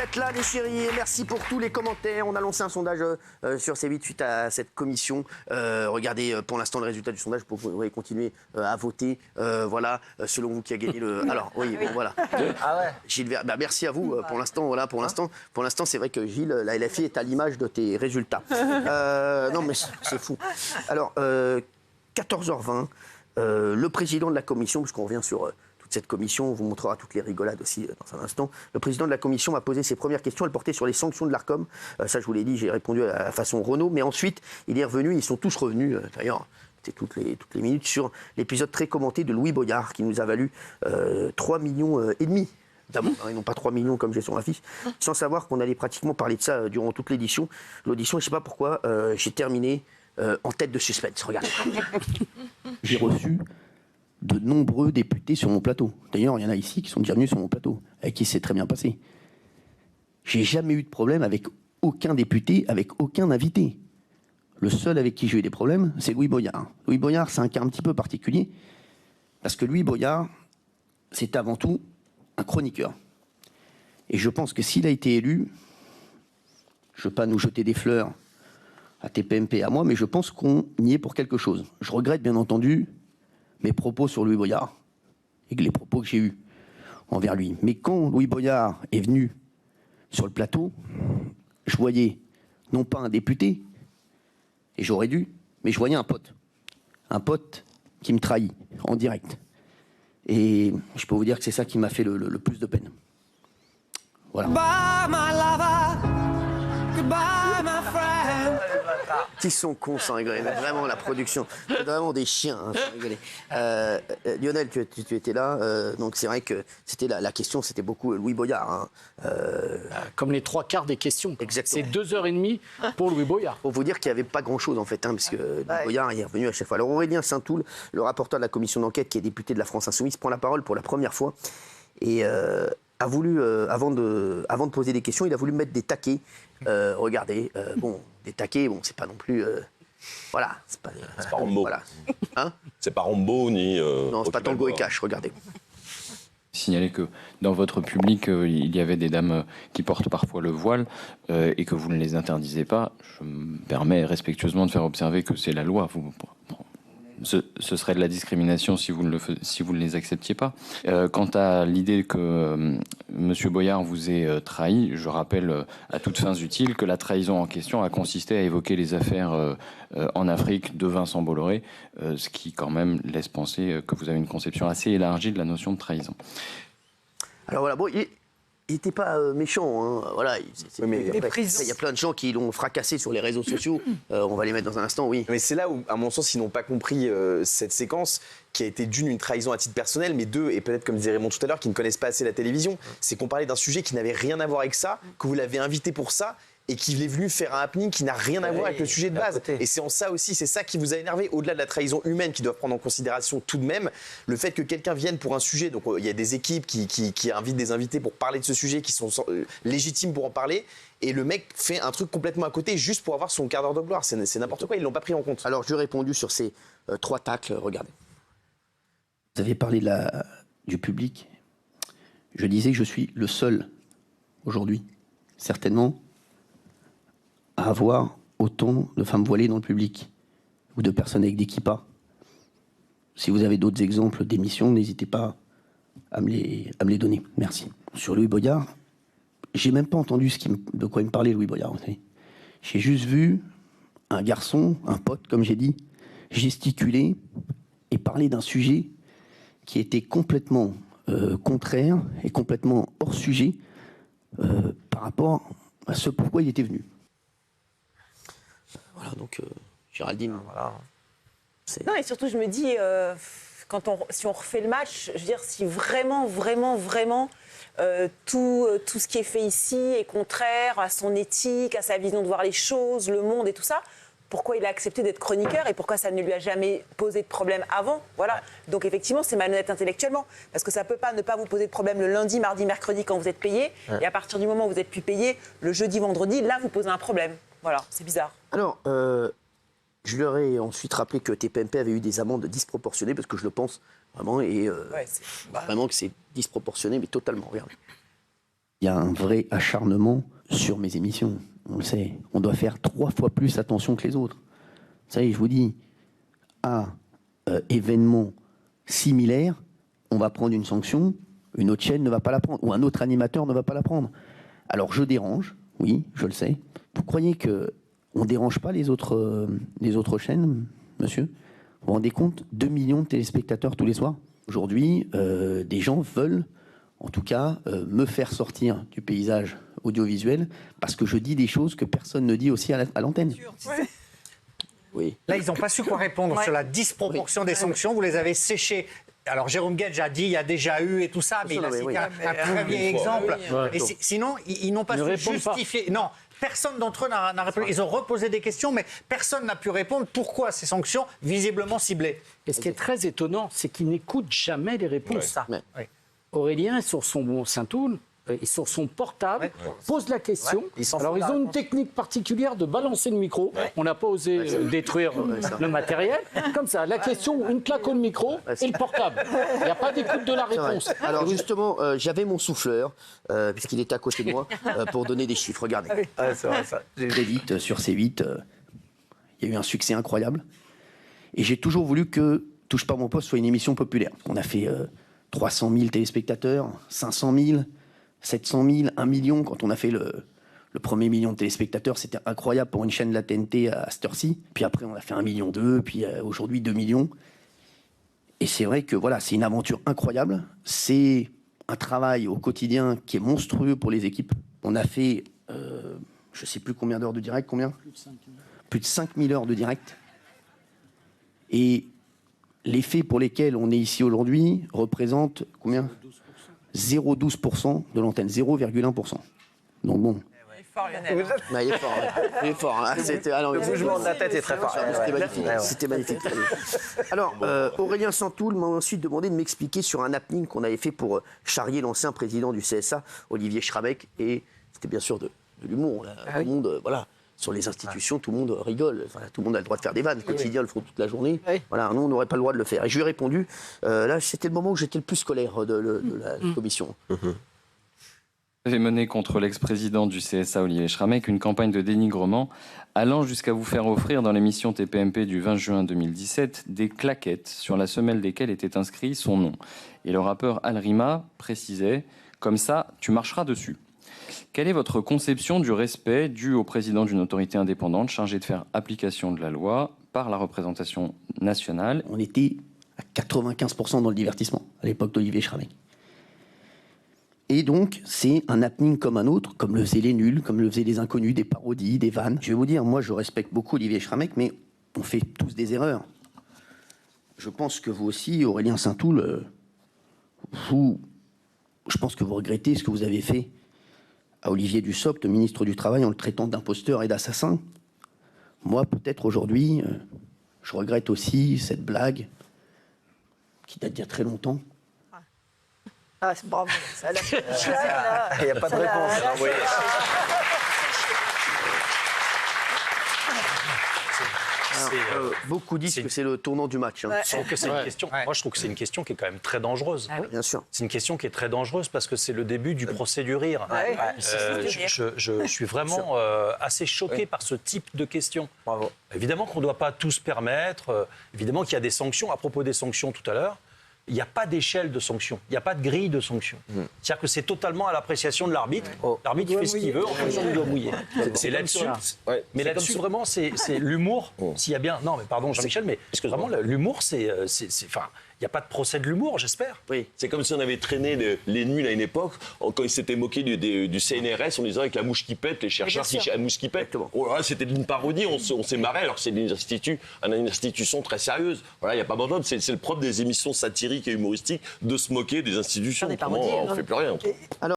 d'être là, les chéris. Merci pour tous les commentaires. On a lancé un sondage sur C8 suite à cette commission. Regardez pour l'instant le résultat du sondage. Vous pourrez continuer à voter. Voilà, selon vous qui a gagné le. Alors, oui, bon, voilà. Ah ouais. Gilles Ver... bah, merci à vous pour l'instant. Voilà, pour l'instant, c'est vrai que Gilles, la LFI est à l'image de tes résultats. Non, mais c'est fou. Alors, 14h20, le président de la commission, puisqu'on revient sur toute cette commission, on vous montrera toutes les rigolades aussi dans un instant. Le président de la commission a posé ses premières questions. Elle portait sur les sanctions de l'Arcom. Ça, je vous l'ai dit, j'ai répondu à la façon Renaud. Mais ensuite, il est revenu, ils sont tous revenus, d'ailleurs, c'était toutes les minutes, sur l'épisode très commenté de Louis Boyard, qui nous a valu 3,5 millions d'abord, et non pas 3 millions comme j'ai sur ma fiche, sans savoir qu'on allait pratiquement parler de ça durant toute l'audition. L'audition, je ne sais pas pourquoi, j'ai terminé en tête de suspense. Regardez. J'ai reçu de nombreux députés sur mon plateau. D'ailleurs, il y en a ici qui sont déjà venus sur mon plateau, avec qui c'est très bien passé. J'ai jamais eu de problème avec aucun député, avec aucun invité. Le seul avec qui j'ai eu des problèmes, c'est Louis Boyard. Louis Boyard, c'est un cas un petit peu particulier, parce que Louis Boyard, c'est avant tout un chroniqueur. Et je pense que s'il a été élu, je ne veux pas nous jeter des fleurs à TPMP, à moi, mais je pense qu'on y est pour quelque chose. Je regrette bien entendu mes propos sur Louis Boyard et les propos que j'ai eus envers lui. Mais quand Louis Boyard est venu sur le plateau, je voyais non pas un député, et j'aurais dû, mais je voyais un pote qui me trahit en direct. Et je peux vous dire que c'est ça qui m'a fait le plus de peine. Voilà. Bye, my lover. Goodbye, my friend. Ils sont cons sans rigoler, vraiment la production, c'est vraiment des chiens hein, sans rigoler. Lionel, tu étais là, donc c'est vrai que c'était la question, c'était beaucoup Louis Boyard. Hein. Comme les 3/4 des questions. Exactement. C'est 2h30 pour Louis Boyard. Pour vous dire qu'il n'y avait pas grand-chose en fait, hein, parce que Louis Boyard est revenu à chaque fois. Alors Aurélien Saint-Toul, le rapporteur de la commission d'enquête qui est député de la France Insoumise, prend la parole pour la première fois et a voulu, avant de poser des questions, il a voulu mettre des taquets. Regardez, bon, des taquets, bon, c'est pas non plus... voilà, c'est pas Rambo. Voilà. Hein C'est pas Rambo ni... non, c'est pas Tango et Cash, regardez. Signaler que dans votre public, il y avait des dames qui portent parfois le voile et que vous ne les interdisez pas. Je me permets respectueusement de faire observer que c'est la loi. Ce serait de la discrimination si vous ne les acceptiez pas. Quant à l'idée que M. Boyard vous ait trahi, je rappelle à toutes fins utiles que la trahison en question a consisté à évoquer les affaires en Afrique de Vincent Bolloré, ce qui quand même laisse penser que vous avez une conception assez élargie de la notion de trahison. Alors voilà, bon, il n'était pas méchant, hein. Voilà. Il y a plein de gens qui l'ont fracassé sur les réseaux sociaux. On va les mettre dans un instant, oui. Mais c'est là où, à mon sens, ils n'ont pas compris cette séquence qui a été d'une, une trahison à titre personnel, mais deux, et peut-être comme disait Raymond tout à l'heure, qui ne connaissent pas assez la télévision. C'est qu'on parlait d'un sujet qui n'avait rien à voir avec ça, que vous l'avez invité pour ça, et qu'il est venu faire un happening qui n'a rien à voir avec le sujet de base. Et c'est en ça aussi, c'est ça qui vous a énervé, au-delà de la trahison humaine qui doit prendre en considération tout de même, le fait que quelqu'un vienne pour un sujet, donc il y a des équipes qui invitent des invités pour parler de ce sujet, qui sont légitimes pour en parler, et le mec fait un truc complètement à côté juste pour avoir son quart d'heure de gloire. C'est n'importe quoi, ils ne l'ont pas pris en compte. Alors, je lui ai répondu sur ces 3 tacles, regardez. Vous avez parlé du public. Je disais que je suis le seul, aujourd'hui, certainement, à avoir autant de femmes voilées dans le public, ou de personnes avec des kippas. Si vous avez d'autres exemples d'émissions, n'hésitez pas à me les donner. Merci. Sur Louis Boyard, j'ai même pas entendu de quoi il me parlait, Louis Boyard. Vous savez. J'ai juste vu un garçon, un pote, comme j'ai dit, gesticuler et parler d'un sujet qui était complètement contraire et complètement hors sujet par rapport à ce pourquoi il était venu. Voilà, donc Géraldine, voilà. Non, et surtout, je me dis, si on refait le match, je veux dire, si vraiment, tout ce qui est fait ici est contraire à son éthique, à sa vision de voir les choses, le monde et tout ça, pourquoi il a accepté d'être chroniqueur et pourquoi ça ne lui a jamais posé de problème avant. Voilà. Donc effectivement, c'est malhonnête intellectuellement, parce que ça ne peut pas ne pas vous poser de problème le lundi, mardi, mercredi quand vous êtes payé, et à partir du moment où vous n'êtes plus payé, le jeudi, vendredi, là, vous posez un problème. Voilà, c'est bizarre. Alors, je leur ai ensuite rappelé que TPMP avait eu des amendes disproportionnées, parce que je le pense vraiment, et vraiment que c'est disproportionné, mais totalement. Regardez. Il y a un vrai acharnement sur mes émissions. On le sait. On doit faire 3 fois plus attention que les autres. Vous savez, je vous dis, à événement similaire, on va prendre une sanction, une autre chaîne ne va pas la prendre, ou un autre animateur ne va pas la prendre. Alors je dérange, oui, je le sais. Vous croyez qu'on ne dérange pas les autres chaînes, monsieur? Vous vous rendez compte? 2 millions de téléspectateurs tous les soirs. Aujourd'hui, des gens veulent, en tout cas, me faire sortir du paysage audiovisuel parce que je dis des choses que personne ne dit aussi à l'antenne. Oui. Là, ils n'ont pas su quoi répondre sur la disproportion des sanctions. Vous les avez séchées. Alors, Jérôme Guedj a dit il y a déjà eu et tout ça, mais il a cité un très vieil exemple. Et sinon, ils n'ont pas su justifier. Non, personne d'entre eux n'a répondu. Ils ont reposé des questions, mais personne n'a pu répondre pourquoi ces sanctions visiblement ciblées. Et ce qui est très étonnant, c'est qu'ils n'écoutent jamais les réponses. Ouais. Aurélien est sur son Saint-Toul, et sur son portable, pose la question. Alors, ils ont une technique particulière de balancer le micro. On n'a pas osé détruire le matériel. Comme ça, la question, une claque au micro et le portable. Il n'y a pas d'écoute de la réponse. Alors, justement, j'avais mon souffleur, puisqu'il était à côté de moi, pour donner des chiffres. Regardez. C'est vrai, ça. Très vite, sur C8, il y a eu un succès incroyable. Et j'ai toujours voulu que Touche pas mon poste soit une émission populaire. On a fait 300 000 téléspectateurs, 500 000, 700 000, 1 million. Quand on a fait le premier million de téléspectateurs, c'était incroyable pour une chaîne de la TNT à cette heure-ci. Puis après, on a fait 1,2 million, puis aujourd'hui 2 millions. Et c'est vrai que voilà, c'est une aventure incroyable. C'est un travail au quotidien qui est monstrueux pour les équipes. On a fait, je ne sais plus combien d'heures de direct, plus de 5 000 heures de direct. Et les faits pour lesquels on est ici aujourd'hui représentent combien ? 0,12% de l'antenne, 0,1%. Donc bon. Il est fort, Lionel. Il est fort. Il est fort. Hein. Le mouvement de la tête est très fort. C'était magnifique. C'était magnifique. Alors, Aurélien Saint-Toul m'a ensuite demandé de m'expliquer sur un happening qu'on avait fait pour charrier l'ancien président du CSA, Olivier Schramek. Et c'était bien sûr de l'humour. Tout le monde, voilà. Sur les institutions, tout le monde rigole. Enfin, tout le monde a le droit de faire des vannes. Les quotidiens le font toute la journée. Voilà, nous, on n'aurait pas le droit de le faire. Et je lui ai répondu. Là, c'était le moment où j'étais le plus scolaire de la commission. Vous avez mené contre l'ex-président du CSA, Olivier Schramek, une campagne de dénigrement allant jusqu'à vous faire offrir dans l'émission TPMP du 20 juin 2017 des claquettes sur la semelle desquelles était inscrit son nom. Et le rappeur Al Rima précisait « Comme ça, tu marcheras dessus ». Quelle est votre conception du respect dû au président d'une autorité indépendante chargée de faire application de la loi par la représentation nationale ? On était à 95% dans le divertissement à l'époque d'Olivier Schramek. Et donc, c'est un happening comme un autre, comme le faisaient les nuls, comme le faisaient les inconnus, des parodies, des vannes. Je vais vous dire, moi, je respecte beaucoup Olivier Schramek, mais on fait tous des erreurs. Je pense que vous aussi, Aurélien Saint-Toul, je pense que vous regrettez ce que vous avez fait à Olivier Dussopt, ministre du Travail, en le traitant d'imposteur et d'assassin. Moi, peut-être aujourd'hui, je regrette aussi cette blague qui date d'il y a très longtemps. Ah, c'est bravo. Ça, Il n'y a pas de réponse. Beaucoup disent que c'est le tournant du match. Hein. Je trouve que c'est une question. Moi, je trouve que c'est une question qui est quand même très dangereuse. Bien sûr. C'est une question qui est très dangereuse parce que c'est le début du procès du rire. Je suis vraiment assez choqué par ce type de questions. Bravo. Évidemment qu'on ne doit pas tout se permettre. Évidemment qu'il y a des sanctions. À propos des sanctions tout à l'heure, il n'y a pas d'échelle de sanctions. Il n'y a pas de grille de sanctions. C'est-à-dire que c'est totalement à l'appréciation de l'arbitre. L'arbitre fait ce qu'il veut en fonction du doigt mouillé. C'est là-dessus. Mais là-dessus, vraiment, c'est l'humour. S'il y a bien. Non, mais pardon, Jean-Michel, mais vraiment, l'humour, c'est. Enfin, il n'y a pas de procès de l'humour, j'espère. Oui. C'est comme si on avait traîné les nuls à une époque, quand ils s'étaient moqués du CNRS en disant avec la mouche qui pète, les chercheurs qui la mouche qui pète. Oh là, c'était une parodie, on s'est marré, alors que c'est une institution très sérieuse. Voilà, il n'y a pas d'ordre. C'est le propre des émissions satiriques et humoristiques de se moquer des institutions. Faire des parodies, on ne fait plus rien.